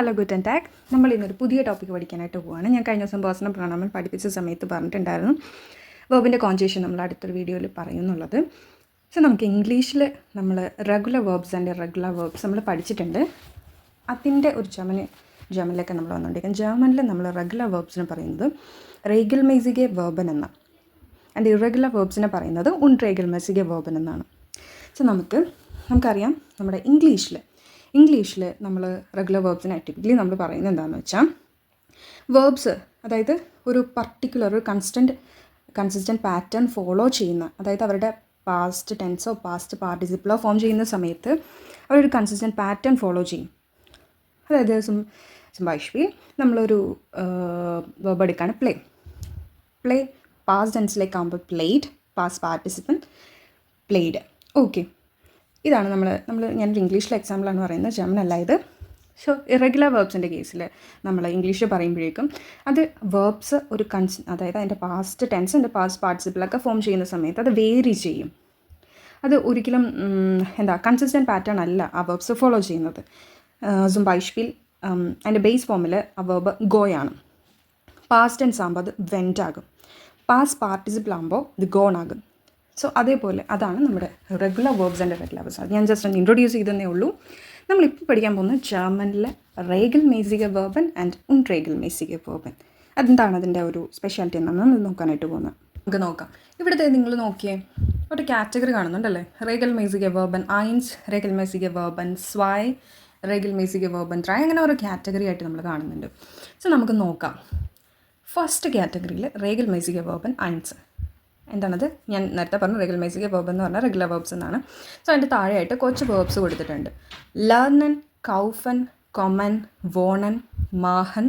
Hello good and tag. നമ്മൾ ഇന്നൊരു പുതിയ ടോപ്പിക്ക് പഠിക്കാനായിട്ട് പോവുകയാണ്. ഞാൻ കഴിഞ്ഞ ദിവസം പേഴ്സണൽ പ്രണാമം പഠിപ്പിച്ച സമയത്ത് പറഞ്ഞിട്ടുണ്ടായിരുന്നു വേർബിൻ്റെ കോൺജുഗേഷൻ നമ്മൾ അടുത്തൊരു വീഡിയോയിൽ പറയുന്നുള്ളത്. സോ നമുക്ക് ഇംഗ്ലീഷിൽ നമ്മൾ regular verbs and irregular verbs നമ്മൾ പഠിച്ചിട്ടുണ്ട്. അതിൻ്റെ ഒരു ജർമ്മനിലൊക്കെ നമ്മൾ വന്നുകൊണ്ടിരിക്കും. ജർമ്മനിൽ നമ്മൾ റെഗുലർ വേർബ്സിന് പറയുന്നത് റേഗൽമേസിഗെ വേർബൻ എന്നാണ്. ആൻഡ് ഇറഗുലർ വേർബ്സിനെ പറയുന്നത് ഉൺറേഗൽമേസിഗെ വേർബൻ എന്നാണ്. സോ നമുക്കറിയാം നമ്മുടെ ഇംഗ്ലീഷിൽ നമ്മൾ റെഗുലർ വേർബ്സിനെ ടിപ്പിക്കലി നമ്മൾ പറയുന്നത് എന്താണെന്ന് വെച്ചാൽ വേർബ്സ്, അതായത് ഒരു പർട്ടിക്കുലർ ഒരു കൺസിസ്റ്റൻറ്റ് പാറ്റേൺ ഫോളോ ചെയ്യുന്ന, അതായത് അവരുടെ പാസ്റ്റ് ടെൻസോ പാസ്റ്റ് പാർട്ടിസിപ്പിളോ ഫോം ചെയ്യുന്ന സമയത്ത് അവരൊരു കൺസിസ്റ്റൻറ്റ് പാറ്റേൺ ഫോളോ ചെയ്യും. അതായത് സംഭാഷിപ്പിൽ നമ്മളൊരു വേർബ് എടുക്കുകയാണ് പ്ലേ പാസ്റ്റ് ടെൻസിലേക്ക് ആകുമ്പോൾ played, past participant played. Okay, ഇതാണ് ഞാനൊരു ഇംഗ്ലീഷിലെ എക്സാമ്പിളാണ് പറയുന്നത്, ജർമ്മൻ അല്ല ഇത്. സോ ഇറഗുലർ വേർബ്സിൻ്റെ കേസിൽ നമ്മൾ ഇംഗ്ലീഷിൽ പറയുമ്പോഴേക്കും അത് വേർബ്സ് ഒരു അതായത് അതിൻ്റെ പാസ്റ്റ് ടെൻസ് അതിൻ്റെ പാസ്റ്റ് പാർട്ടിസിപ്പിളൊക്കെ ഫോം ചെയ്യുന്ന സമയത്ത് അത് വേരി ചെയ്യും. അത് ഒരിക്കലും കൺസിസ്റ്റൻറ്റ് പാറ്റേൺ അല്ല ആ വേർബ്സ് ഫോളോ ചെയ്യുന്നത്. zum Beispiel അതിൻ്റെ ബേസ് ഫോമിൽ ആ വേർബ് ഗോയാണ്. പാസ്റ്റ് ടെൻസ് ആകുമ്പോൾ അത് വെൻറ്റ് ആകും. പാസ്റ്റ് പാർട്ടിസിപ്പിൾ ആകുമ്പോൾ ഇത് ഗോൺ ആകും. സോ അതേപോലെ അതാണ് നമ്മുടെ regular verbs and irregular verbs. അത് ഞാൻ ജസ്റ്റ് ഒന്ന് ഇൻട്രൊഡ്യൂസ് ചെയ്തതേ ഉള്ളൂ. നമ്മളിപ്പോൾ പഠിക്കാൻ പോകുന്നത് ജർമ്മനിലെ റേഗൽമേസിഗെ വേർബൻ ആൻഡ് ഉൺറേഗൽമേസിഗെ വേർബൻ. അതെന്താണ് അതിൻ്റെ ഒരു സ്പെഷ്യാലിറ്റി എന്നാണ് നമ്മൾ നോക്കാനായിട്ട് പോകുന്നത്. നമുക്ക് നോക്കാം. ഇവിടുത്തെ നിങ്ങൾ നോക്കിയേ, ഒരു കാറ്റഗറി കാണുന്നുണ്ടല്ലേ, റേഗൽമേസിഗെ വേർബൻ ഐൻസ്, റേഗൽമേസിഗെ വേർബൻ സ്വൈ, റേഗൽമേസിഗെ വേർബൻ ഡ്രൈ, അങ്ങനെ ഓരോ കാറ്റഗറി ആയിട്ട് നമ്മൾ കാണുന്നുണ്ട്. സോ നമുക്ക് നോക്കാം. ഫസ്റ്റ് കാറ്റഗറിയിൽ റേഗൽമേസിഗെ വേർബൻ ഐൻസ്. എന്താണത്? ഞാൻ നേരത്തെ പറഞ്ഞു റെഗൽമേസിഗെ വേർബ് എന്ന് പറഞ്ഞാൽ റെഗുലർ വേർബ്സ് എന്നാണ്. സോ അതിൻ്റെ താഴെയായിട്ട് കുറച്ച് വേർബ്സ് കൊടുത്തിട്ടുണ്ട്. ലേർണൻ, കൗഫൻ, കൊമൻ, വോണൻ, മാഹൻ,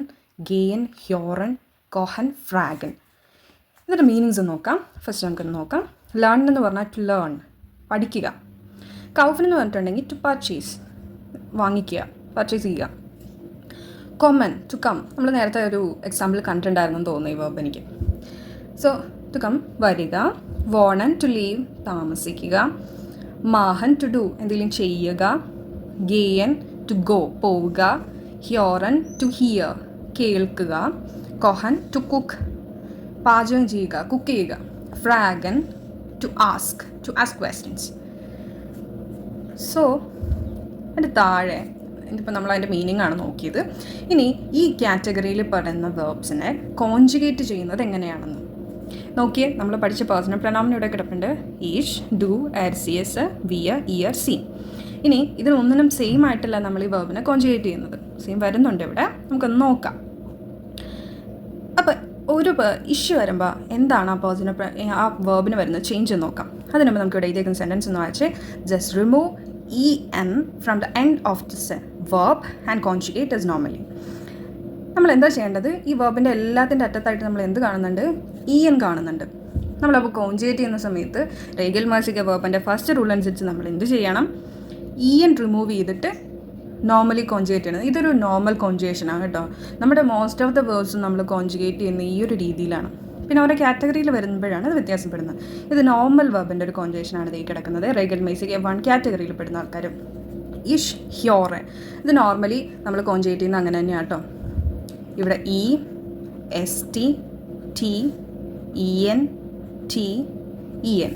ഗെയൻ, ഹ്യോറൻ, കൊഹൻ, ഫ്രാഗൻ. ഇതിൻ്റെ മീനിങ്സ് നോക്കാം. ഫസ്റ്റ് നമുക്കൊന്ന് നോക്കാം. ലേൺ എന്ന് പറഞ്ഞാൽ ടു ലേൺ, പഠിക്കുക. കൗഫൻ എന്ന് പറഞ്ഞിട്ടുണ്ടെങ്കിൽ ടു പർച്ചേസ്, വാങ്ങിക്കുക, പർച്ചേസ് ചെയ്യുക. കൊമൻ, ടു കം, നമ്മൾ നേരത്തെ ഒരു എക്സാമ്പിൾ കണ്ടിട്ടുണ്ടായിരുന്നു തോന്നുന്നു ഈ വേർബ് എനിക്ക്. സോ ടു കം, വരിക. വോണൻ, ടു ലീവ്, താമസിക്കുക. മാഹൻ, ടു ഡു, എന്തെങ്കിലും ചെയ്യുക. ഗെയൻ, ടു ഗോ, പോവുക. ഹ്യോറൻ, ടു ഹിയർ, കേൾക്കുക. കൊഹൻ, ടു കുക്ക്, പാചകം ചെയ്യുക, കുക്ക് ചെയ്യുക. ഫ്രാഗൻ, ടു ആസ്ക് ക്വസ്റ്റ്യൻസ്. സോ അതിൻ്റെ താഴെ ഇതിപ്പോൾ നമ്മൾ അതിൻ്റെ മീനിങ് ആണ് നോക്കിയത്. ഇനി ഈ കാറ്റഗറിയിൽ പെടുന്ന വേർബ്സിനെ കോൺജുഗേറ്റ് ചെയ്യുന്നത് എങ്ങനെയാണെന്ന് നോക്കിയേ. നമ്മൾ പഠിച്ച പേഴ്സണൽ പ്രൊനൗൺ ഇവിടെ കിടപ്പുണ്ട്. ഈഷ്, ഡു, എർസിയസ്, വിയർ, ഇയർ, സീ. ഇനി ഇതിലൊന്നിനും സെയിം ആയിട്ടല്ല നമ്മൾ ഈ വേർബിനെ കോൺജുഗേറ്റ് ചെയ്യുന്നത്. സെയിം വരുന്നുണ്ട് ഇവിടെ, നമുക്കൊന്ന് നോക്കാം. അപ്പോൾ ഒരു ഇഷ്യൂ വരുമ്പോൾ എന്താണ് ആ വേർബിന് വരുന്ന ചേഞ്ച് നോക്കാം. അതിന് മുമ്പ് നമുക്ക് ഇവിടെ എഴുതിയേക്കുന്ന സെൻറ്റൻസ് എന്ന് വായിച്ച് just remove en from the end of the verb and conjugate as normally. നമ്മൾ എന്താ ചെയ്യേണ്ടത്? ഈ വേർബിൻ്റെ എല്ലാത്തിൻ്റെ അറ്റത്തായിട്ട് നമ്മൾ എന്ത് കാണുന്നുണ്ട്? en കാണുന്നുണ്ട്. നമ്മളപ്പോൾ കോൺജുഗേറ്റ് ചെയ്യുന്ന സമയത്ത് റേഗൽമേസിഗെ വേർബിൻ്റെ ഫസ്റ്റ് റൂൾ അനുസരിച്ച് നമ്മൾ എന്ത് ചെയ്യണം? en റിമൂവ് ചെയ്തിട്ട് നോർമലി കോൺജുഗേറ്റ് ചെയ്യണം. ഇതൊരു നോർമൽ കോൺജുഗേഷനാണ് കേട്ടോ. നമ്മുടെ മോസ്റ്റ് ഓഫ് ദ വേർബ്സും നമ്മൾ കോൺജുഗേറ്റ് ചെയ്യുന്ന ഈ ഒരു രീതിയിലാണ്. പിന്നെ ഓരോ കാറ്റഗറിയിൽ വരുമ്പോഴാണ് ഇത് വ്യത്യാസപ്പെടുന്നത്. ഇത് നോർമൽ വേർബിൻ്റെ ഒരു കോൺജുഗേഷനാണ് ഇത് കിടക്കുന്നത്. റേഗൽമേസിഗെ 1 കാറ്റഗറിയിൽ പെടുന്ന ആൾക്കാർ. ഇഷ്, ഹ്യോറെ, ഇത് നോർമലി നമ്മൾ കോൺജുഗേറ്റ് ചെയ്യുന്നത് അങ്ങനെ തന്നെയാണ് കേട്ടോ. ഇവിടെ E, S T, T, E N, T, E N,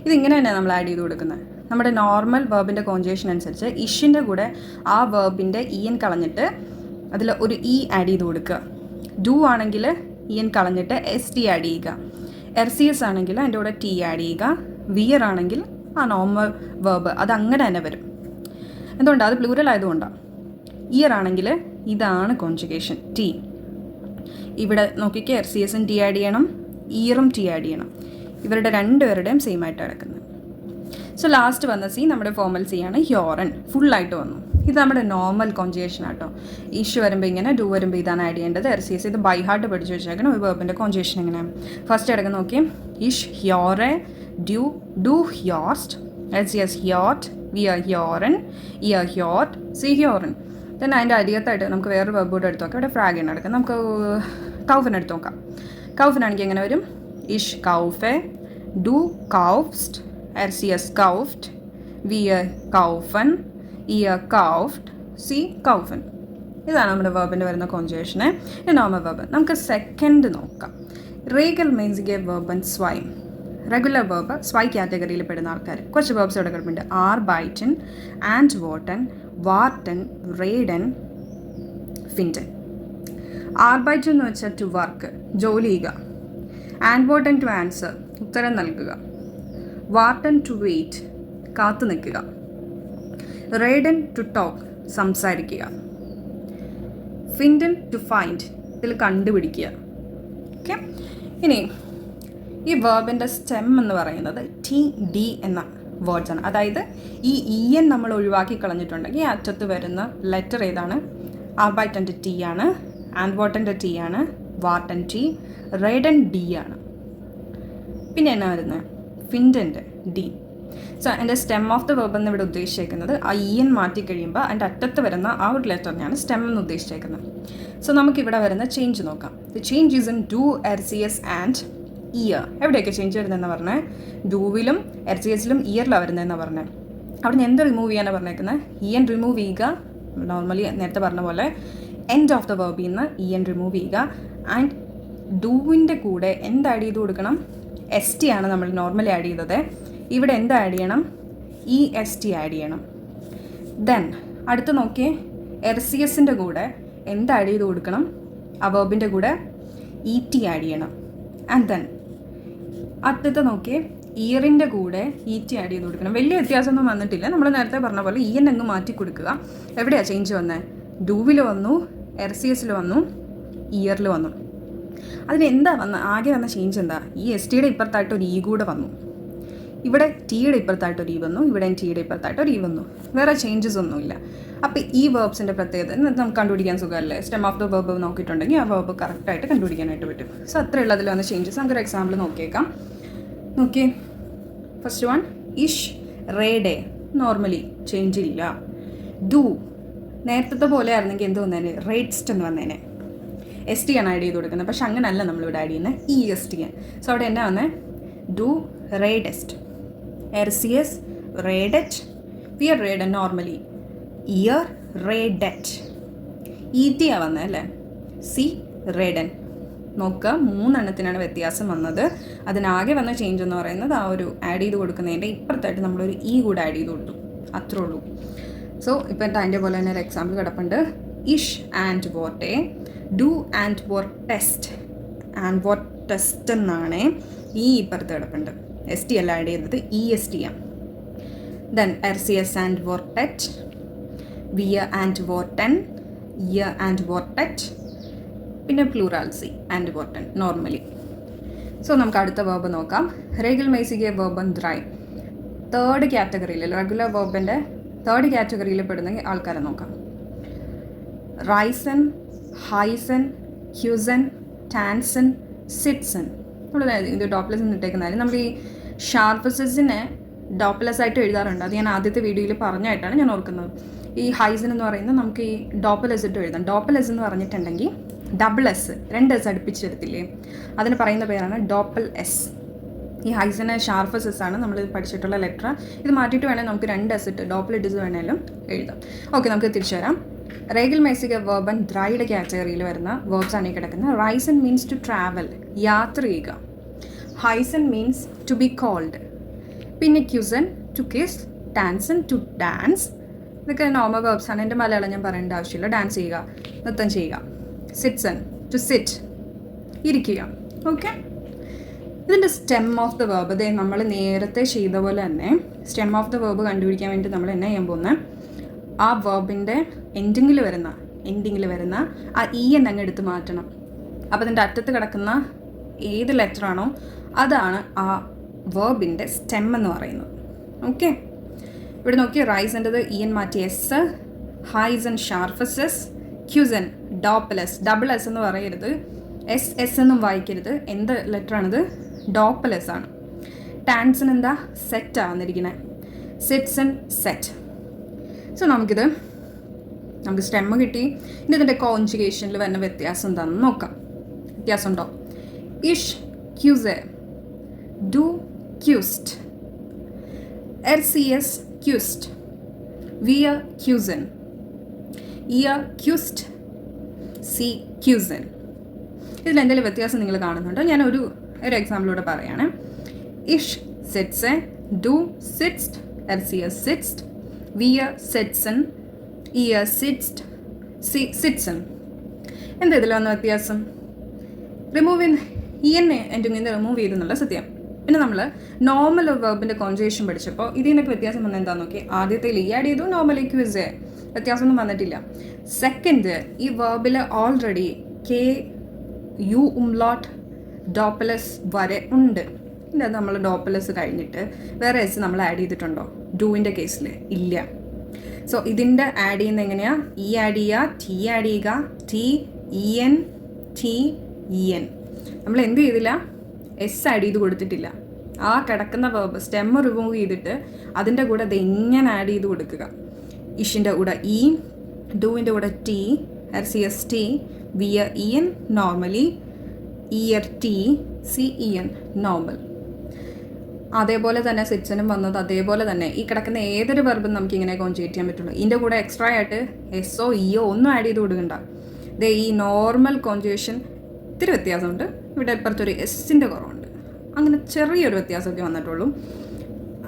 ഇതിങ്ങനെ തന്നെയാണ് നമ്മൾ ആഡ് ചെയ്ത് കൊടുക്കുന്നത്. നമ്മുടെ നോർമൽ വേർബിൻ്റെ കോൺജുഗേഷൻ അനുസരിച്ച് ഇഷിൻ്റെ കൂടെ ആ വേർബിൻ്റെ ഇ എൻ കളഞ്ഞിട്ട് അതിൽ ഒരു ഇ ആഡ് ചെയ്ത് കൊടുക്കുക. ഡു ആണെങ്കിൽ ഇ എൻ കളഞ്ഞിട്ട് എസ് ടി ആഡ് ചെയ്യുക. എർസിയസ് ആണെങ്കിൽ അതിൻ്റെ കൂടെ ടി ആഡ് ചെയ്യുക. വിയർ ആണെങ്കിൽ ആ നോർമൽ വേർബ് അത് അങ്ങനെ തന്നെ വരും. എന്തുകൊണ്ടാണ്? അത് പ്ലൂറൽ ആയതുകൊണ്ടാണ്. ഇയർ ആണെങ്കിൽ ഇതാണ് കോൺജുഗേഷൻ, ടി. ഇവിടെ നോക്കിക്കുക, എർസിയസും ടി ആഡ് ചെയ്യണം, ഇയറും ടി ആഡ് ചെയ്യണം. ഇവരുടെ രണ്ടുപേരുടെയും സെയിം ആയിട്ട് കിടക്കുന്നത്. സോ ലാസ്റ്റ് വന്ന സി നമ്മുടെ ഫോർമൽ സി ആണ്. ഹ്യോറൻ ഫുള്ളായിട്ട് വന്നു. ഇത് നമ്മുടെ നോർമൽ കോൺജുഗേഷൻ ആട്ടോ. ഇഷ് വരുമ്പോൾ ഇങ്ങനെ, ഡു വരുമ്പോൾ ഇതാണ് ആഡ് ചെയ്യേണ്ടത്. എർസിയസ് ഇത് ബൈ ഹാർട്ട് പഠിച്ചു വെച്ചേക്കണം. ഒരു വേർബിൻ്റെ കോൺജുഗേഷൻ എങ്ങനെയാണ്? ഫസ്റ്റ് കിടക്കുന്ന നോക്കി. ഇഷ്, ഹ്യോറെ, ഡു, ഹ്യോർസ്റ്റ്, എർസിയസ്, ഹ്യോർട്ട്, വിയർ, ഹ്യോറൻ, ഇയർ, ഹ്യോർട്ട്, സി, ഹ്യോറൻ. തന്നെ അതിൻ്റെ അരികത്തായിട്ട് നമുക്ക് വേറൊരു വേർബ് കൂടെ എടുത്ത് നോക്കാം. ഇവിടെ ഫ്രാഗൻ എടുക്കാം. നമുക്ക് കൗഫൻ എടുത്ത് നോക്കാം. കൗഫനാണെങ്കിൽ എങ്ങനെ വരും? ഇഷ്, കൗഫെ, ഡു, കൗഫ്സ്റ്റ്, എർസിയസ്, കൗഫ്റ്റ്, വിയർ, കൗഫൻ, ihr kauft, sie kaufen. ഇതാണ് നമ്മുടെ വെർബിൻ്റെ വരുന്ന കോൺജുഗേഷന്. Normal verb. നമുക്ക് സെക്കൻഡ് നോക്കാം. റീഗൽമെൻസിഗെ വെർബൻ സ്വൈം. റെഗുലർ വെർബ് സ്വൈ കാറ്റഗറിയിൽ പെടുന്ന ആൾക്കാർ. കുറച്ച് വെർബ്സ് ഇവിടെ കിടപ്പുണ്ട്. ആർബൈറ്റൻ, ആൻഡ് വോട്ടൻ, വാർട്ടൻ, റേഡൻ, ഫിൻറ്റൻ. ആർബൈറ്റൻ എന്ന് വെച്ചാൽ ടു വർക്ക്, ജോലി ചെയ്യുക. ആൻഡ് വോട്ടൻ ടു ആൻസർ, ഉത്തരം നൽകുക. വാർട്ടൻ ടു വെയിറ്റ്, കാത്തു നിൽക്കുക. റേഡൻ ടു ടോക്ക്, സംസാരിക്കുക. ഫിൻറ്റൻ ടു ഫൈൻഡ്, ഇതിൽ കണ്ടുപിടിക്കുക. ഓക്കെ. ഇനി ഈ വേർബിൻ്റെ സ്റ്റെം എന്ന് പറയുന്നത് ടി ഡി എന്ന വേർഡ്സാണ്. അതായത് ഈ ഇ എൻ നമ്മൾ ഒഴിവാക്കി കളഞ്ഞിട്ടുണ്ടെങ്കിൽ ഈ അറ്റത്ത് വരുന്ന ലെറ്റർ ഏതാണ്? ആർബൈറ്റൻ്റെ ടി ആണ്, ആൻഡ് വോട്ടൻ്റെ ടി ആണ്, വാർട്ടൻ ടി, റേഡൻ ഡി ആണ്. പിന്നെ എന്നാ വരുന്നത്? ഫിൻറ്റൻ്റെ ഡി. സോ എൻ്റെ സ്റ്റെം ഓഫ് ദ വെർബ് എന്ന് ഇവിടെ ഉദ്ദേശിക്കുന്നത് ആ ഇ എൻ മാറ്റി കഴിയുമ്പോൾ അതിൻ്റെ അറ്റത്ത് വരുന്ന ആ ഒരു ലെറ്ററിനെയാണ് സ്റ്റെം എന്ന് ഉദ്ദേശിച്ചേക്കുന്നത്. സോ നമുക്കിവിടെ വരുന്ന ചേഞ്ച് നോക്കാം. The change is in do, RCS and year. എവിടെയൊക്കെ ചേഞ്ച് വരുന്നതെന്ന് പറഞ്ഞാൽ ഡൂവിലും RCSലും ഇയറിലാണ് വരുന്നതെന്ന് പറഞ്ഞത്. അവിടെ നിന്ന് എന്ത് റിമൂവ് ചെയ്യാനാണ് പറഞ്ഞേക്കുന്നത്? ഇ എൻ റിമൂവ് ചെയ്യുക. നോർമലി നേരത്തെ പറഞ്ഞ പോലെ എൻഡ് ഓഫ് ദ വെർബിൽ നിന്ന് ഇ എൻ റിമൂവ് ചെയ്യുക. ആൻഡ് ഡൂവിൻ്റെ കൂടെ എന്ത് ആഡ് ചെയ്ത് കൊടുക്കണം? ST ആണ് നമ്മൾ നോർമലി ആഡ് ചെയ്തത്. ഇവിടെ എന്ത് ആഡ് ചെയ്യണം? EST ആഡ് ചെയ്യണം. ദെൻ അടുത്ത് നോക്കിയേ, RCSൻ്റെ കൂടെ എന്ത് ആഡ് ചെയ്ത് കൊടുക്കണം? ആ വെർബിൻ്റെ കൂടെ ET ആഡ് ചെയ്യണം. ആൻഡ് ദെൻ അടുത്ത നോക്കിയേ, ഇയറിൻ്റെ കൂടെ ET ആഡ് ചെയ്ത് കൊടുക്കണം. വലിയ വ്യത്യാസമൊന്നും വന്നിട്ടില്ല. നമ്മൾ നേരത്തെ പറഞ്ഞ പോലെ ഇ എൻ അങ്ങ് മാറ്റി കൊടുക്കുക. എവിടെയാണ് ചേഞ്ച് വന്നത്? ഡൂവിൽ വന്നു, RCSൽ വന്നു, ഇയറിൽ വന്നു. അതിനെന്താ ആകെ വന്ന ചേഞ്ച് എന്താ? ഈ STയുടെ ഇപ്പുറത്തായിട്ട് ഒരു ഇ കൂടെ വന്നു. ഇവിടെ ടിയുടെ ഇപ്പുറത്തായിട്ട് ഒരു ഇ വന്നു, ഇവിടെ ടിയുടെ ഇപ്പുറത്തായിട്ട് ഒരു ഇ വന്നു. വേറെ ചേഞ്ചസ് ഒന്നുമില്ല. അപ്പോൾ ഈ വേർബ്സിൻ്റെ പ്രത്യേകത നമുക്ക് കണ്ടുപിടിക്കാൻ സുഖമല്ലേ? സ്റ്റെം ഓഫ് ദ വെർബ് നോക്കിയിട്ടുണ്ടെങ്കിൽ ആ വെർബ് കറക്റ്റായിട്ട് കണ്ടുപിടിക്കാനായിട്ട് പറ്റും. സോ അത്രയുള്ളതിൽ വന്ന ചേഞ്ചസ് നമുക്കൊരു എക്സാമ്പിൾ നോക്കിയേക്കാം. നോക്കിയേ, ഫസ്റ്റ് വൺ ഇഷ്, റേഡേ. നോർമലി ചേഞ്ച് ഇല്ല. ഡു നേരത്തെ പോലെ ആയിരുന്നെങ്കിൽ എന്ത് വന്നേനെ? റേറ്റ്സ്റ്റ് എന്ന് വന്നേനെ. ST ആണ് ആഡ് ചെയ്ത് കൊടുക്കുന്നത്. പക്ഷെ അങ്ങനെയല്ല നമ്മളിവിടെ ആഡ് ചെയ്യുന്നത്, EST ആണ്. സോ അവിടെ എന്നാ വന്നേ? ഡു, റേഡസ്റ്റ്. RCS, റേഡറ്റ്. വിയർ റേഡൻ നോർമലി. ഇയർ, റേഡറ്റ്. ET ആണ് വന്നത് അല്ലേ? സി, റേഡൻ. നോക്കുക, 3 എണ്ണത്തിനാണ് വ്യത്യാസം വന്നത്. അതിനാകെ വന്ന ചേഞ്ച് എന്ന് പറയുന്നത് ആ ഒരു ആഡ് ചെയ്ത് കൊടുക്കുന്നതിൻ്റെ ഇപ്പുറത്തായിട്ട് നമ്മളൊരു ഇ കൂടെ ആഡ് ചെയ്ത് കൊടുത്തു. അത്രേ ഉള്ളൂ. സോ ഇപ്പം അതിൻ്റെ പോലെ തന്നെ ഒരു എക്സാമ്പിൾ കിടപ്പുണ്ട്. ഇഷ് ആൻഡ് വോട്ടെ, ഡു ആൻഡ് വോട്ട് ടെസ്റ്റ്. ആൻഡ് വോട്ട് ടെസ്റ്റ് എന്നാണ് ഈ ഇപ്പുറത്ത് കിടപ്പുണ്ട്. ST അല്ല ആഡ് ചെയ്തത്, EST ആണ്. ദെൻ RCS ആൻഡ് വോർട്ടെറ്റ്, വിയർ ആൻഡ് വോർട്ടൻ, ഇയർ ആൻഡ് വോർട്ടെറ്റ്, പിന്നെ പ്ലൂറാൽസി ആൻഡ് വോർട്ടൻ നോർമലി. സോ നമുക്ക് അടുത്ത വേർബ് നോക്കാം. റെഗുലർമെൻസിഗെ വെർബൻ ഡ്രൈ. തേർഡ് കാറ്റഗറിയിൽ, റെഗുലർ വെർബിൻ്റെ തേർഡ് കാറ്റഗറിയിൽ പെടുന്ന ആൾക്കാരെ നോക്കാം. റൈസൻ, ഹൈസൻ, ഹ്യൂസൻ, ടാൻസൻ, സിറ്റ്സൻ. നമ്മൾ ഇത് ഡോപ്ലെസ് ഇട്ടേക്കുന്നതായാലും നമ്മൾ ഈ ഷാർപ്പസസിനെ ഡോപ്ലെസ് ആയിട്ട് എഴുതാറുണ്ട്. അത് ഞാൻ ആദ്യത്തെ വീഡിയോയിൽ പറഞ്ഞായിട്ടാണ് ഞാൻ ഓർക്കുന്നത്. ഈ ഹൈസൻ എന്ന് പറയുന്നത് നമുക്ക് ഈ ഡോപ്ലെസ് ഇട്ട് എഴുതാം. ഡോപ്ലെസ് എന്ന് പറഞ്ഞിട്ടുണ്ടെങ്കിൽ ഡബിൾ എസ്, 2 S അടുപ്പിച്ചെടുത്തില്ലേ, അതിന് പറയുന്ന പേരാണ് ഡോപ്പൽ എസ്. ഈ ഹൈസന് ഷാർപ്പസ് എസ് ആണ് നമ്മൾ പഠിച്ചിട്ടുള്ള ലെറ്റർ. ഇത് മാറ്റിയിട്ട് വേണേൽ നമുക്ക് 2 S ഇട്ട് ഡോപ്പൽ ഇട്ട് വേണേലും എഴുതാം. ഓക്കെ, നമുക്ക് തിരിച്ചു വരാം. റെഗുലർമെൻസിഗെ വെർബൻ ഡ്രൈയുടെ കാറ്റഗറിയിൽ വരുന്ന വേർബ്സ് ആണ് ഈ കിടക്കുന്നത്. റൈസൻ മീൻസ് ടു ട്രാവൽ, യാത്ര ചെയ്യുക. ഹൈസൻ മീൻസ് ടു ബി കോൾഡ്. പിന്നെ ക്യൂസൻ ടു കിസ്, ടാൻസൻ ടു ഡാൻസ്. ഇതൊക്കെ നോർമൽ വേർബ്സ് ആണ്. എൻ്റെ മലയാളം ഞാൻ പറയേണ്ട ആവശ്യമില്ല. ഡാൻസ് ചെയ്യുക, നൃത്തം ചെയ്യുക. സിറ്റ്സൻ ടു സിറ്റ്, ഇരിക്കുക. ഓക്കെ, ഇതിൻ്റെ സ്റ്റെം ഓഫ് ദ വെർബ് ഇതേ നമ്മൾ നേരത്തെ ചെയ്ത പോലെ തന്നെ സ്റ്റെം ഓഫ് ദ വെർബ് കണ്ടുപിടിക്കാൻ വേണ്ടി നമ്മൾ എന്നാ ചെയ്യാൻ പോകുന്നത്? ആ വെർബിൻ്റെ എൻഡിങ്ങിൽ വരുന്ന ആ ഇ എന്ന് അങ്ങ് എടുത്ത് മാറ്റണം. അപ്പോൾ അതിൻ്റെ അറ്റത്ത് കിടക്കുന്ന ഏത് ലെറ്ററാണോ അതാണ് ആ വെർബിൻ്റെ സ്റ്റെം എന്ന് പറയുന്നത്. ഓക്കെ, ഇവിടെ നോക്കി, റൈസിൻ്റെത് ഇ എൻ മാറ്റി എസ്, ഹൈസൻ ഷാർഫസസ്, ക്യൂസൻ ഡോപ്പലസ്. ഡബിൾ എസ് എന്ന് പറയരുത്, എസ് എന്നും വായിക്കരുത്. എന്ത് ലെറ്ററാണിത്? ഡോപ്പലസ് ആണ്. ടാൻസൻ എന്താ? സെറ്റ് ആണെന്നിരിക്കുന്നത്. സിറ്റ്സൻ സെറ്റ്. സോ നമുക്ക് സ്റ്റെം കിട്ടി. ഇനി ഇതിൻ്റെ കോൺജുഗേഷനിൽ വരുന്ന വ്യത്യാസം എന്താണെന്ന് നോക്കാം. വ്യത്യാസം ഉണ്ടോ? ഇഷ്, ക്യൂസെ. ഡു, ക്യൂസ്റ്റ്. RCS, ക്യൂസ്റ്റ്. വിയർ, ക്യൂസൻ. ഇയർ, ക്യൂസ്റ്റ്. സി ക്യൂസൻ. ഇതിലെന്തെങ്കിലും വ്യത്യാസം നിങ്ങൾ കാണുന്നുണ്ടോ? ഞാൻ ഒരു എക്സാമ്പിളൂടെ പറയുകയാണ്. ഇഷ് സിറ്റ്സ്, ഡു സിറ്റ്സ്റ്റ്, എർസിയ സിറ്റ്സ്റ്റ്, വിയ സിറ്റ്സൺ, ഇയ സിറ്റ്സ്റ്റ്, സി സിറ്റ്സൺ. എന്താ ഇതിലൊന്ന് വ്യത്യാസം? റിമൂവ് ഇയെന്നെ എൻ്റെ നിന്ന് റിമൂവ് ചെയ്തെന്നുള്ള സത്യം. പിന്നെ നമ്മൾ നോർമൽ വെർബിൻ്റെ കോൺജുഗേഷൻ പഠിച്ചപ്പോൾ ഇതിൽ നിന്നൊക്കെ വ്യത്യാസം വന്നത് എന്താണെന്ന് നോക്കി. ആദ്യത്തിൽ ഈ ആഡ് ചെയ്തു, നോർമൽ ക്യൂസ്, വ്യത്യാസമൊന്നും വന്നിട്ടില്ല. സെക്കൻഡ്, ഈ വെർബിൽ ഓൾറെഡി കെ യു ഉംലോട്ട് ഡോപ്പലസ് വരെ ഉണ്ട്. ഇത് നമ്മൾ ഡോപ്പലസ് കഴിഞ്ഞിട്ട് വേറെ എസ് നമ്മൾ ആഡ് ചെയ്തിട്ടുണ്ടോ? ഡൂവിൻ്റെ കേസിൽ ഇല്ല. സോ ഇതിൻ്റെ ആഡ് ചെയ്യുന്നത് എങ്ങനെയാണ്? ഇ ആഡ് ചെയ്യുക, ടി ആഡ് ചെയ്യുക, T E N, T E N. നമ്മൾ എന്ത് ചെയ്തില്ല? എസ് ആഡ് ചെയ്ത് കൊടുത്തിട്ടില്ല. ആ കിടക്കുന്ന വെർബ് സ്റ്റെം റിമൂവ് ചെയ്തിട്ട് അതിൻ്റെ കൂടെ അത് എങ്ങനെ ആഡ് ചെയ്ത് കൊടുക്കുക. ഇഷിൻ്റെ കൂടെ ഇ, ഡൂവിൻ്റെ കൂടെ ടി, എർസിയസ് ടി, വിയർ ഇ എൻ നോർമലി, ഇയർ T, C E N normal. അതേപോലെ തന്നെ സിറ്റ്സനും വന്നത് അതേപോലെ തന്നെ. ഈ കിടക്കുന്ന ഏതൊരു വെർബും നമുക്കിങ്ങനെ കോൺജുഗേറ്റ് ചെയ്യാൻ പറ്റുള്ളൂ. ഇതിൻ്റെ കൂടെ എക്സ്ട്രാ ആയിട്ട് എസ്സോ ഇയോ ഒന്നും ആഡ് ചെയ്ത് കൊടുക്കണ്ട. ഇത് ഈ നോർമൽ കോൺജുഗേഷൻ ഇത്തിരി വ്യത്യാസമുണ്ട്. ഇവിടെ ഇപ്പുറത്തൊരു എസ്സിൻ്റെ കുറവുണ്ട്. അങ്ങനെ ചെറിയൊരു വ്യത്യാസമൊക്കെ വന്നിട്ടുള്ളൂ.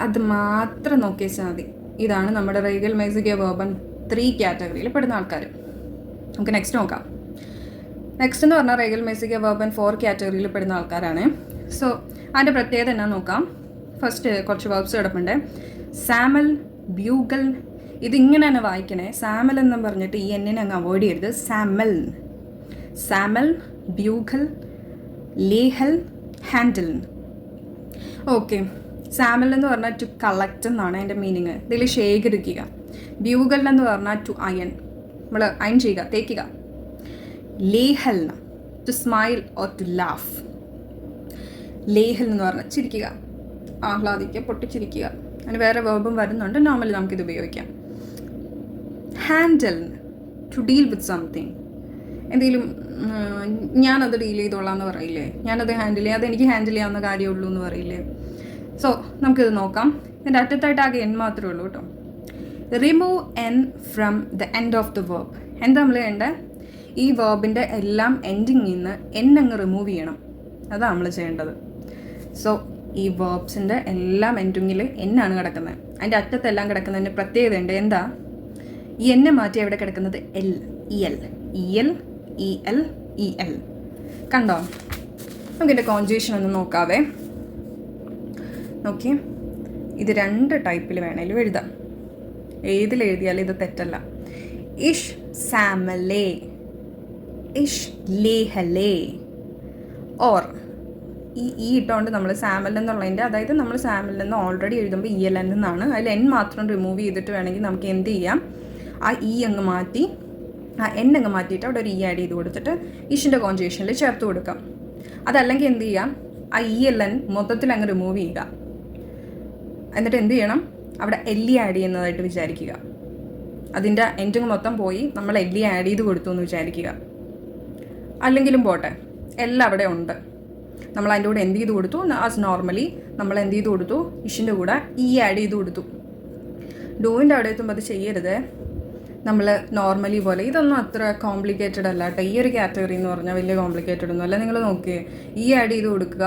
അത് മാത്രം നോക്കി വെച്ചാൽ മതി. ഇതാണ് നമ്മുടെ റീഗൽ മെക്സിക്കോ വെർബൻ 3 കാറ്റഗറിയിൽ പെടുന്ന ആൾക്കാർ. നമുക്ക് നെക്സ്റ്റ് നോക്കാം. നെക്സ്റ്റ് എന്ന് പറഞ്ഞാൽ റീഗൽ മെക്സിക്കോ വെർബൻ 4 കാറ്റഗറിയിൽ പെടുന്ന ആൾക്കാരാണ്. സോ അതിൻ്റെ പ്രത്യേകത എന്നാ നോക്കാം. ഫസ്റ്റ് കുറച്ച് വെർബ്സ് കിടപ്പുണ്ട്. സാമൽ, ബ്യൂഗൽ. ഇതിങ്ങനെ തന്നെ വായിക്കണേ. സാമൽ എന്ന് പറഞ്ഞിട്ട് ഈ എന്നിനെ അങ്ങ് അവോയ്ഡ് ചെയ്യരുത്. സാമൽ, സാമൽ, ബ്യൂഗൽ, ലേഹൽ, ഹാൻഡിൽ. ഓക്കെ. സാമൽ എന്ന് പറഞ്ഞാൽ ടു കളക്ട് എന്നാണ് അതിൻ്റെ മീനിങ്. ഇതിൽ ശേഖരിക്കുക. ബ്യൂഗൽ എന്ന് പറഞ്ഞാൽ ടു അയൺ, നമ്മൾ അയൺ ചെയ്യുക, തേക്കുക. ലേഹൽ to smile or to laugh. ലേഹൽ എന്ന് പറഞ്ഞാൽ ചിരിക്കുക, ആഹ്ലാദിക്കുക, പൊട്ടിച്ചിരിക്കുക. അതിന് വേറെ വെർബും വരുന്നുണ്ട്. നോർമലി നമുക്കിത് ഉപയോഗിക്കാം. Handle to deal with something. എന്തെങ്കിലും ഞാനത് ഡീൽ ചെയ്തോളാം എന്ന് പറയില്ലേ, ഞാനത് ഹാൻഡിൽ ചെയ്യാം, അതെനിക്ക് ഹാൻഡിൽ ചെയ്യാവുന്ന കാര്യമുള്ളൂ എന്ന് പറയില്ലേ. സോ നമുക്കിത് നോക്കാം. ഇതിൻ്റെ അറ്റത്തായിട്ട് ആകെ എൻ മാത്രമേ ഉള്ളൂ കേട്ടോ. Remove N from the end of the verb. എന്താ നമ്മൾ ചെയ്യേണ്ടത്? ഈ വെർബിൻ്റെ എല്ലാം എൻഡിങ്ങിൽ നിന്ന് എൻ അങ്ങ് റിമൂവ് ചെയ്യണം. അതാണ് നമ്മൾ ചെയ്യേണ്ടത്. സോ ഈ വെർബ്സിൻ്റെ എല്ലാം എൻഡിങ്ങിൽ എന്നാണ് കിടക്കുന്നത്. അതിൻ്റെ അറ്റത്തെല്ലാം കിടക്കുന്നതിന് പ്രത്യേകത ഉണ്ട്. എന്താ? ഈ എന്നെ മാറ്റി എവിടെ കിടക്കുന്നത്? L, E L, E L, E L, E L. കണ്ടോ? നമുക്കിൻ്റെ കോൺജുഗേഷൻ ഒന്ന് നോക്കാവേ. നോക്കി, ഇത് 2 ടൈപ്പിൽ വേണേലും എഴുതാം. ഏതിലെഴുതിയാലും ഇത് തെറ്റല്ല. ഇഷ് സാമലേ, ഇഷ് ലേഹലേ. ഓർ ഈ ഇട്ടുകൊണ്ട് നമ്മൾ സാമൽ എന്നുള്ളതിൻ്റെ, അതായത് നമ്മൾ സാമൽ എന്ന് ഓൾറെഡി എഴുതുമ്പോൾ ഇ എൽ എൻ എന്നാണ്. അതിൽ എൻ മാത്രം റിമൂവ് ചെയ്തിട്ട് വേണമെങ്കിൽ നമുക്ക് എന്ത് ചെയ്യാം? ആ ഇ അങ്ങ് മാറ്റി, ആ എൻ അങ്ങ് മാറ്റിയിട്ട് അവിടെ ഒരു ഇ ആഡ് ചെയ്ത് കൊടുത്തിട്ട് ഇഷിൻ്റെ കോൺജുഗേഷനിൽ ചേർത്ത് കൊടുക്കാം. അതല്ലെങ്കിൽ എന്ത് ചെയ്യാം? ആ ഇ എൽ എൻ മൊത്തത്തിൽ അങ്ങ് റിമൂവ് ചെയ്യുക. എന്നിട്ട് എന്ത് ചെയ്യണം? അവിടെ എൽ ഇ ആഡ് ചെയ്യുന്നതായിട്ട് വിചാരിക്കുക. അതിൻ്റെ എൻഡിങ് മൊത്തം പോയി നമ്മൾ എൽ ഇ ആഡ് ചെയ്ത് കൊടുത്തു എന്ന് വിചാരിക്കുക. അല്ലെങ്കിലും പോട്ടെ, എല്ലാം അവിടെ ഉണ്ട്. നമ്മൾ അതിൻ്റെ കൂടെ എന്ത് ചെയ്ത് കൊടുത്തു? ആസ് നോർമലി നമ്മൾ എന്ത് ചെയ്ത് കൊടുത്തു? ഇഷിൻ്റെ കൂടെ ഇ ആഡ് ചെയ്ത് കൊടുത്തു. ഡൂവിൻ്റെ അവിടെ എത്തുമ്പോൾ അത് ചെയ്യരുത്. നമ്മൾ നോർമലി പോലെ. ഇതൊന്നും അത്ര കോംപ്ലിക്കേറ്റഡ് അല്ല കേട്ടോ. ഈ ഒരു കാറ്റഗറി എന്ന് പറഞ്ഞാൽ വലിയ കോംപ്ലിക്കേറ്റഡ് ഒന്നും അല്ല. നിങ്ങൾ നോക്കിയേ, ഇ ആഡ് ചെയ്ത് കൊടുക്കുക,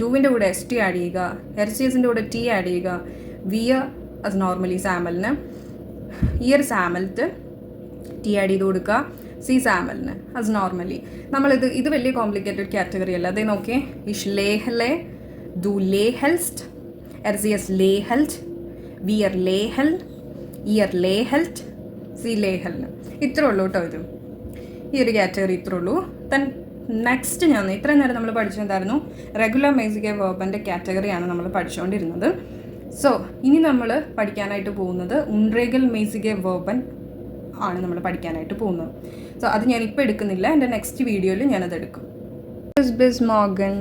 ഡൂവിൻ്റെ കൂടെ എസ് ടി ആഡ് ചെയ്യുക, എർസിയസിൻ്റെ കൂടെ ടി ആഡ് ചെയ്യുക, വിയ ആസ് നോർമലി സാമലിന്, ഇയർ സാമൽത്ത് ടി ആഡ് ചെയ്ത് കൊടുക്കുക, സി സാമലിന് ആസ് നോർമലി. ഇത് വലിയ കോംപ്ലിക്കേറ്റഡ് കാറ്റഗറി അല്ല. അതേ നോക്കിയേ, ഇഷ് ലേഹലെ, ഡു ലേഹെൽസ്റ്റ്, എർസിയസ് ലേഹെൽറ്റ്, വിയർ ലേഹൽ, ഇയർ ലേഹെൽറ്റ്, സി ലേഹലിന്. ഇത്രേ ഉള്ളൂ കേട്ടോ. ഇത് ഈ ഒരു കാറ്റഗറി ഇത്രേ ഉള്ളൂ. ദെൻ നെക്സ്റ്റ് ഇത്രയും നേരം നമ്മൾ പഠിച്ചതായിരുന്നു റെഗുലർ മെക്സിക്കോ വെർബിൻ്റെ കാറ്റഗറിയാണ് നമ്മൾ പഠിച്ചുകൊണ്ടിരുന്നത്. സോ ഇനി നമ്മൾ പഠിക്കാനായിട്ട് പോകുന്നത് ഇൻറെഗൽ മെക്സിക്കോ വെർബൻ ആണ് നമ്മൾ പഠിക്കാനായിട്ട് പോകുന്നത്. സോ അത് ഞാനിപ്പോൾ എടുക്കുന്നില്ല. എൻ്റെ നെക്സ്റ്റ് വീഡിയോയിൽ ഞാനത് എടുക്കും. Bis morgen.